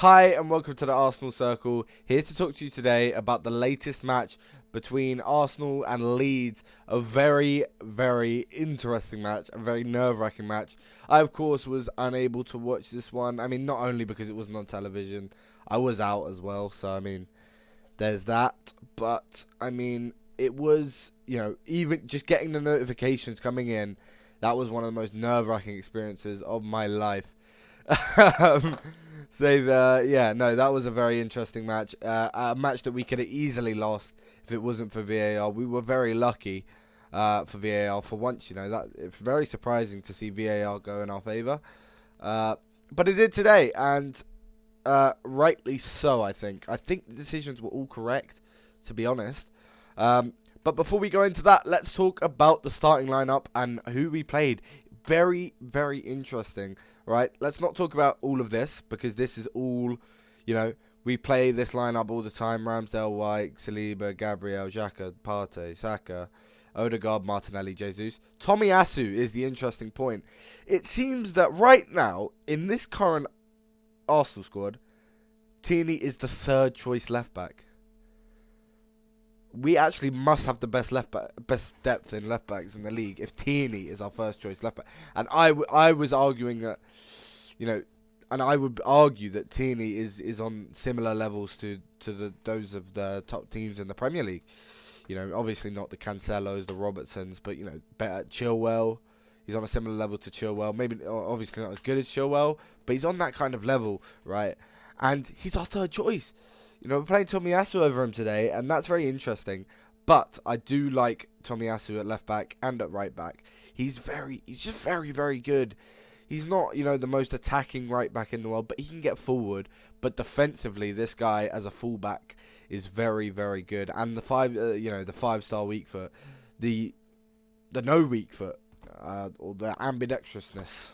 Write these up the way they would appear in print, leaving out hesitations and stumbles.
Hi and welcome to the Arsenal Circle, here to talk to you today about the latest match between Arsenal and Leeds. A very, very interesting match, a very nerve-wracking match. I, of course, was unable to watch this one. I mean, not only because it wasn't on television, I was out as well, so I mean, there's that. But, I mean, it was, even just getting the notifications coming in, that was one of the most nerve-wracking experiences of my life. That was a very interesting match. A match that we could have easily lost if it wasn't for VAR. We were very lucky for VAR for once. That it's very surprising to see VAR go in our favour, but it did today, and rightly so. I think the decisions were all correct, to be honest. But before we go into that, let's talk about the starting lineup and who we played. Very, very interesting, right? Let's not talk about all of this because this is all, we play this lineup all the time. Ramsdale, White, Saliba, Gabriel, Xhaka, Partey, Saka, Odegaard, Martinelli, Jesus. Tomiyasu is the interesting point. It seems that right now, in this current Arsenal squad, Tierney is the third choice left back. We actually must have the best best depth in left backs in the league if Tierney is our first choice left back. And I was arguing that, and I would argue that Tierney is on similar levels to those of the top teams in the Premier League. Obviously not the Cancelos, the Robertsons, but better Chilwell. He's on a similar level to Chilwell. Maybe obviously not as good as Chilwell, but he's on that kind of level, right? And he's our third choice. We're playing Tomiyasu over him today, and that's very interesting. But I do like Tomiyasu at left back and at right back. He's just very, very good. He's not, the most attacking right back in the world, but he can get forward. But defensively, this guy as a fullback is very, very good. And the the 5-star weak foot, the no weak foot, or the ambidextrousness,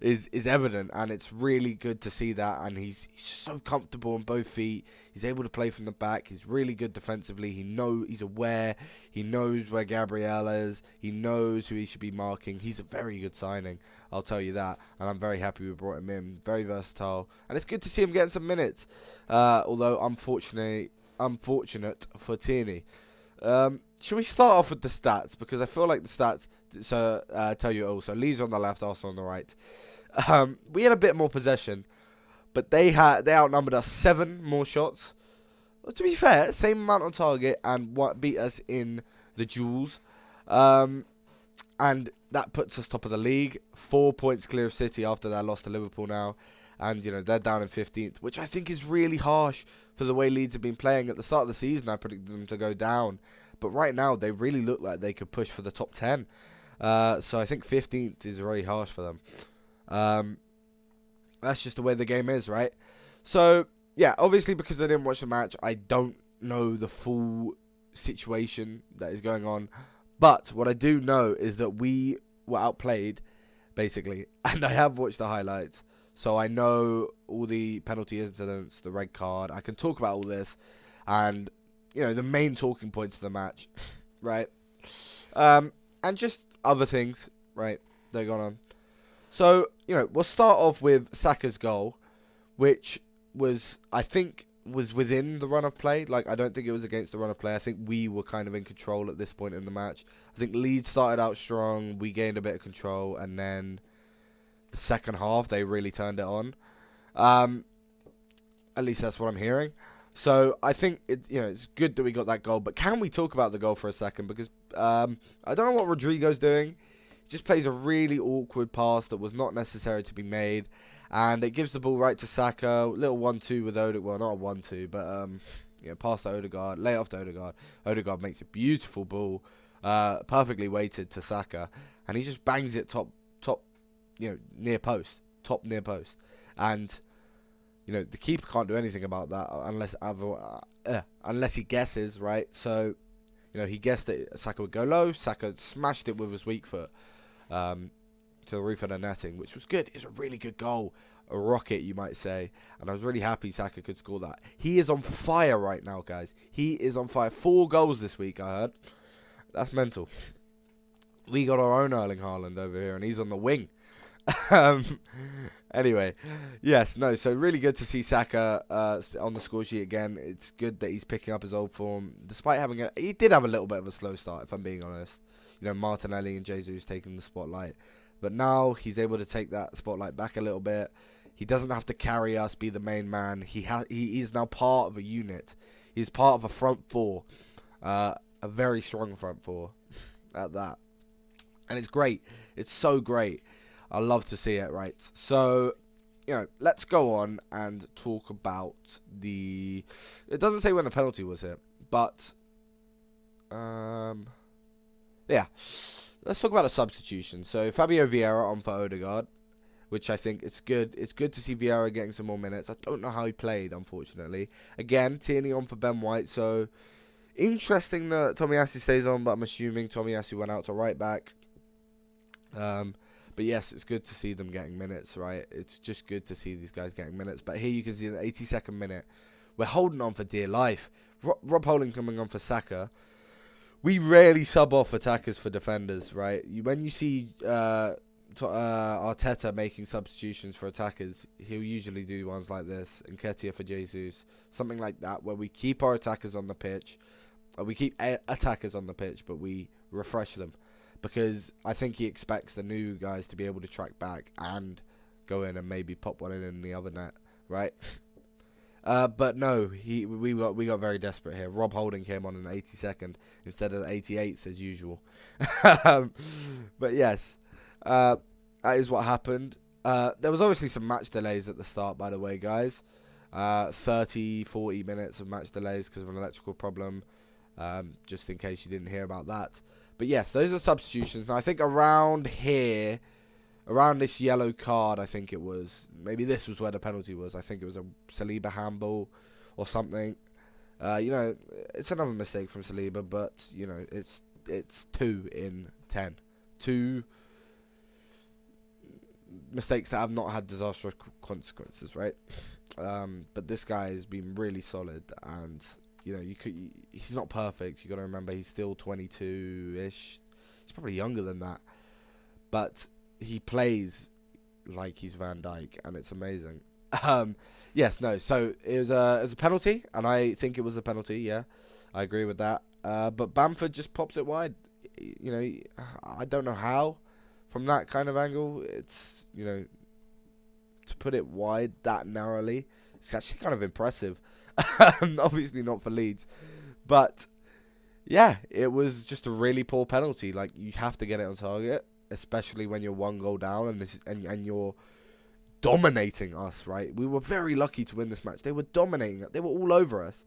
is evident, and it's really good to see that. And he's just so comfortable on both feet. He's able to play from the back. He's really good defensively. He's aware. He knows where Gabriel is. He knows who he should be marking. He's a very good signing, I'll tell you that. And I'm very happy we brought him in. Very versatile, and it's good to see him getting some minutes. Although unfortunate for Tierney. Should we start off with the stats? Because I feel like the stats tell you all. So Leeds on the left, Arsenal on the right. We had a bit more possession, but they outnumbered us 7 more shots. Well, to be fair, same amount on target and beat us in the duels. And that puts us top of the league. 4 points clear of City after their loss to Liverpool now. And, they're down in 15th, which I think is really harsh for the way Leeds have been playing. At the start of the season, I predicted them to go down. But right now, they really look like they could push for the top 10. So I think 15th is very harsh for them. That's just the way the game is, right? So, yeah, obviously because I didn't watch the match, I don't know the full situation that is going on. But what I do know is that we were outplayed, basically. And I have watched the highlights. So I know all the penalty incidents, the red card. I can talk about all this. And, the main talking points of the match, right? And just other things, right, that are going on. So, we'll start off with Saka's goal, which I think, was within the run of play. Like, I don't think it was against the run of play. I think we were kind of in control at this point in the match. I think Leeds started out strong. We gained a bit of control. And then the second half, they really turned it on. At least that's what I'm hearing. So I think it's good that we got that goal. But can we talk about the goal for a second? Because I don't know what Rodrigo's doing. He just plays a really awkward pass that was not necessary to be made. And it gives the ball right to Saka. Little 1-2 with Odegaard. Well, not a 1-2, but pass to Odegaard. Lay it off to Odegaard. Odegaard makes a beautiful ball. Perfectly weighted to Saka. And he just bangs it top near post. Top near post. And the keeper can't do anything about that unless he guesses, right? So, he guessed that Saka would go low. Saka smashed it with his weak foot to the roof of the netting, which was good. It's a really good goal. A rocket, you might say. And I was really happy Saka could score that. He is on fire right now, guys. He is on fire. 4 goals this week, I heard. That's mental. We got our own Erling Haaland over here, and he's on the wing. um, anyway, yes, no. So really good to see Saka on the score sheet again. It's good that he's picking up his old form, despite he did have a little bit of a slow start, if I'm being honest. Martinelli and Jesus taking the spotlight, but now he's able to take that spotlight back a little bit. He doesn't have to carry us, be the main man. He is now part of a unit. He's part of a front four, a very strong front four at that, and it's great. It's so great. I love to see it, right? So, let's go on and talk about the... It doesn't say when the penalty was hit, but... yeah. Let's talk about a substitution. So, Fabio Vieira on for Odegaard, which I think is good. It's good to see Vieira getting some more minutes. I don't know how he played, unfortunately. Again, Tierney on for Ben White, so... Interesting that Tomiyasu stays on, but I'm assuming Tomiyasu went out to right back. But yes, it's good to see them getting minutes, right? It's just good to see these guys getting minutes. But here you can see the 82nd minute. We're holding on for dear life. Rob Holding coming on for Saka. We rarely sub off attackers for defenders, right? When you see Arteta making substitutions for attackers, he'll usually do ones like this. Nketiah for Jesus. Something like that, where we keep our attackers on the pitch. We keep attackers on the pitch, but we refresh them. Because I think he expects the new guys to be able to track back and go in and maybe pop one in the other net, right? But no, we got very desperate here. Rob Holding came on in the 82nd instead of the 88th as usual. But yes, that is what happened. There was obviously some match delays at the start, by the way, guys. 30, 40 minutes of match delays because of an electrical problem. Just in case you didn't hear about that. But yes, those are substitutions. And I think around here, around this yellow card, I think it was, maybe this was where the penalty was. I think it was a Saliba handball or something. It's another mistake from Saliba, but, it's 2 in 10. 2 mistakes that have not had disastrous consequences, right? But this guy has been really solid, and... he's not perfect. You got to remember he's still 22-ish. He's probably younger than that, but he plays like he's Van Dijk, and it's amazing. Yes, no. So it was a penalty, and I think it was a penalty. Yeah, I agree with that. But Bamford just pops it wide. I don't know how. From that kind of angle, it's to put it wide that narrowly, it's actually kind of impressive. Obviously not for Leeds, but yeah, it was just a really poor penalty. Like, you have to get it on target, especially when you're 1 goal down and you're dominating us, right? We were very lucky to win this match. They were dominating. They were all over us,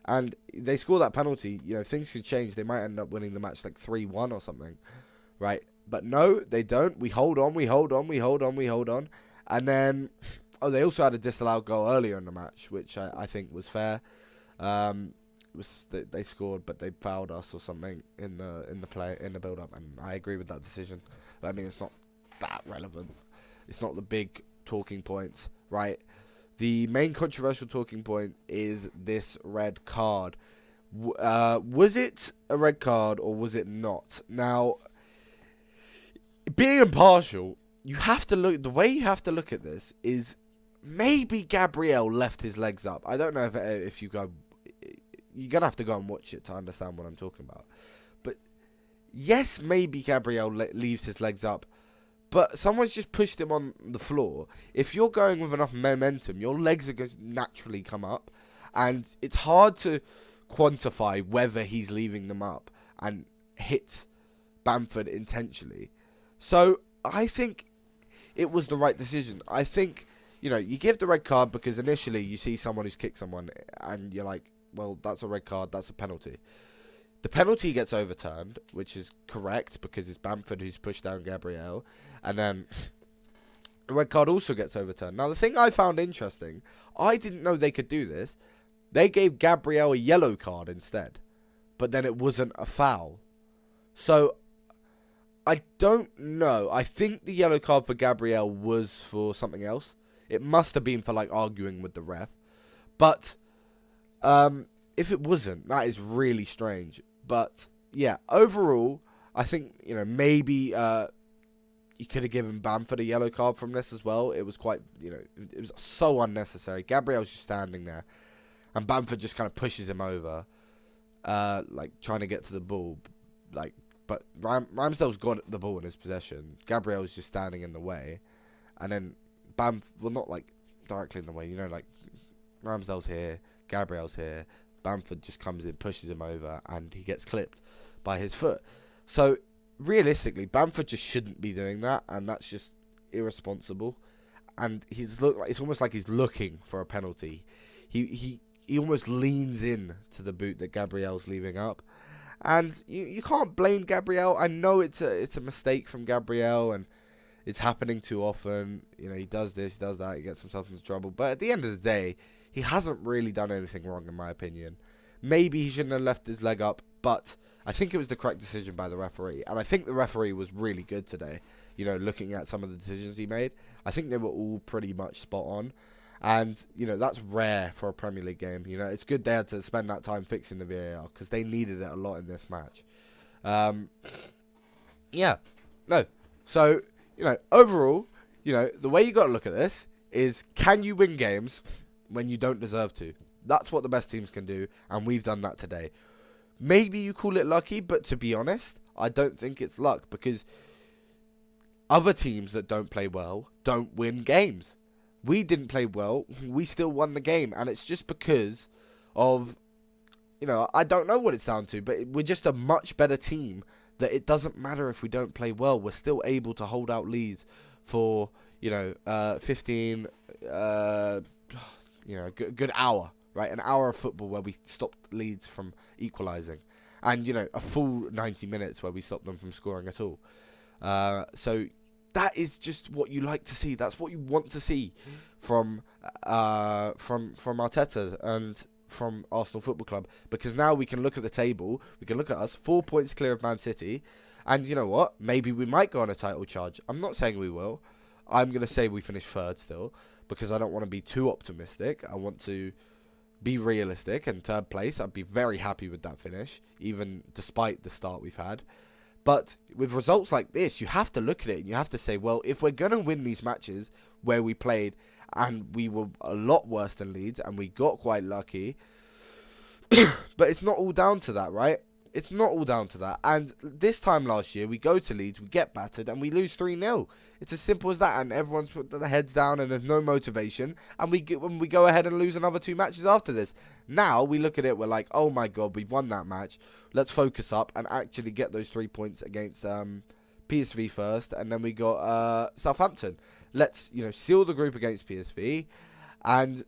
and they score that penalty. Things could change. They might end up winning the match like 3-1 or something, right? But no, they don't. We hold on, and then. Oh, they also had a disallowed goal earlier in the match, which I think was fair. They scored, but they fouled us or something in the build up, and I agree with that decision. But I mean, it's not that relevant. It's not the big talking points, right? The main controversial talking point is this red card. Was it a red card or was it not? Now, being impartial, you have to look. The way you have to look at this is. Maybe Gabriel left his legs up. I don't know if you go... You're going to have to go and watch it to understand what I'm talking about. But, yes, maybe Gabriel leaves his legs up. But someone's just pushed him on the floor. If you're going with enough momentum, your legs are going to naturally come up. And it's hard to quantify whether he's leaving them up and hit Bamford intentionally. So, I think it was the right decision. I think... you give the red card because initially you see someone who's kicked someone and you're like, well, that's a red card, that's a penalty. The penalty gets overturned, which is correct because it's Bamford who's pushed down Gabriel. And then the red card also gets overturned. Now, the thing I found interesting, I didn't know they could do this. They gave Gabriel a yellow card instead, but then it wasn't a foul. So, I don't know. I think the yellow card for Gabriel was for something else. It must have been for, arguing with the ref. But, if it wasn't, that is really strange. But, yeah, overall, I think, maybe you could have given Bamford a yellow card from this as well. It was quite, it was so unnecessary. Gabriel's just standing there, and Bamford just kind of pushes him over, like trying to get to the ball, like. But Ramsdale's got the ball in his possession. Gabriel's just standing in the way, and then well, not like directly in the way, like Ramsdale's here, Gabriel's here. Bamford just comes in, pushes him over, and he gets clipped by his foot. So realistically, Bamford just shouldn't be doing that, and that's just irresponsible. And it's almost like he's looking for a penalty. He almost leans in to the boot that Gabriel's leaving up, and you can't blame Gabriel. I know it's a mistake from Gabriel, and it's happening too often. He does this, he does that, he gets himself into trouble. But at the end of the day, he hasn't really done anything wrong, in my opinion. Maybe he shouldn't have left his leg up, but I think it was the correct decision by the referee. And I think the referee was really good today, looking at some of the decisions he made. I think they were all pretty much spot on. And, that's rare for a Premier League game. It's good they had to spend that time fixing the VAR because they needed it a lot in this match. So, overall, the way you got to look at this is, can you win games when you don't deserve to? That's what the best teams can do, and we've done that today. Maybe you call it lucky, but to be honest, I don't think it's luck, because other teams that don't play well don't win games. We didn't play well, we still won the game, and it's just because of, I don't know what it's down to, but we're just a much better team that it doesn't matter if we don't play well. We're still able to hold out Leeds for, 15, good hour, right? An hour of football where we stopped Leeds from equalising. And, a full 90 minutes where we stopped them from scoring at all. So that is just what you like to see. That's what you want to see from Arteta and from Arsenal Football Club, because now we can look at the table, we can look at us 4 points clear of Man City, and you know what, maybe we might go on a title charge. I'm not saying we will. I'm going to say we finish third still, because I don't want to be too optimistic. I want to be realistic, and third place, I'd be very happy with that finish, even despite the start we've had. But with results like this, you have to look at it and you have to say, well, if we're going to win these matches where we played and we were a lot worse than Leeds and we got quite lucky, but it's not all down to that, right? It's not all down to that. And this time last year, we go to Leeds, we get battered, and we lose 3-0. It's as simple as that, and everyone's put their heads down and there's no motivation, and we go ahead and lose another 2 matches after this. Now, we look at it, we're like, oh my god, we've won that match. Let's focus up and actually get those 3 points against PSV first, and then we got Southampton. Let's, seal the group against PSV, and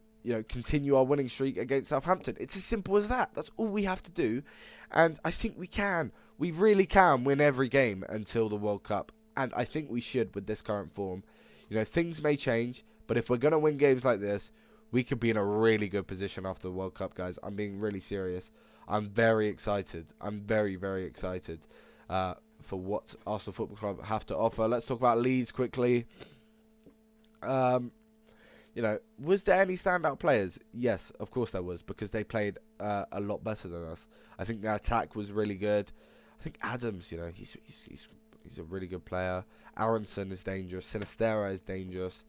continue our winning streak against Southampton. It's as simple as that. That's all we have to do. And I think we can. We really can win every game until the World Cup. And I think we should with this current form. Things may change, but if we're going to win games like this, we could be in a really good position after the World Cup, guys. I'm being really serious. I'm very excited. I'm very, very excited for what Arsenal Football Club have to offer. Let's talk about Leeds quickly. Was there any standout players? Yes, of course there was, because they played a lot better than us. I think their attack was really good. I think Adams, he's a really good player. Aronson is dangerous. Sinistera is dangerous.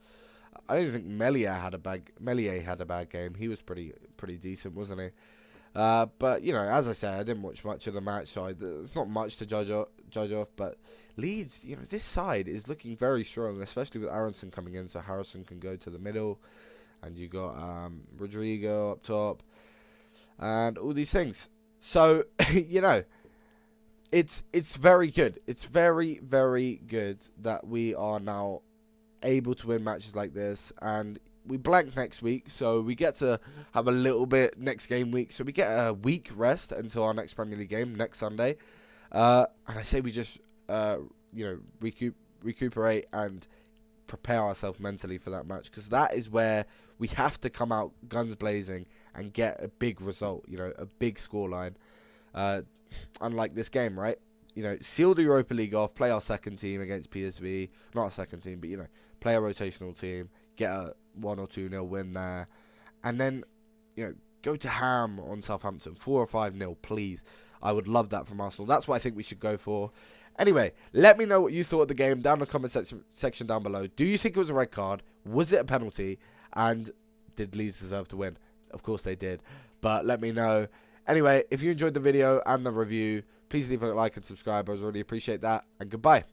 I don't think Meslier had a bad game. He was pretty decent, wasn't he? But as I said, I didn't watch much of the match, so there's not much to judge off. But Leeds, this side is looking very strong, especially with Aronson coming in, so Harrison can go to the middle, and you got Rodrigo up top, and all these things. So it's very good. It's very, very good that we are now able to win matches like this, and we blank next week, so we get to have a little bit next game week. So we get a week rest until our next Premier League game next Sunday. And I say we just, recuperate and prepare ourselves mentally for that match, because that is where we have to come out guns blazing and get a big result, a big scoreline. Unlike this game, right? Seal the Europa League off, play our second team against PSV. Not our second team, but, play a rotational team, get a 1 or 2-0 win there, and then go to ham on Southampton, 4 or 5-0, please. I would love that from Arsenal. That's what I think we should go for. Anyway, let me know what you thought of the game down in the comment section down below. Do you think it was a red card? Was it a penalty? And did Leeds deserve to win? Of course they did. But let me know. Anyway, if you enjoyed the video and the review, please leave a like and subscribe. I really appreciate that. And goodbye.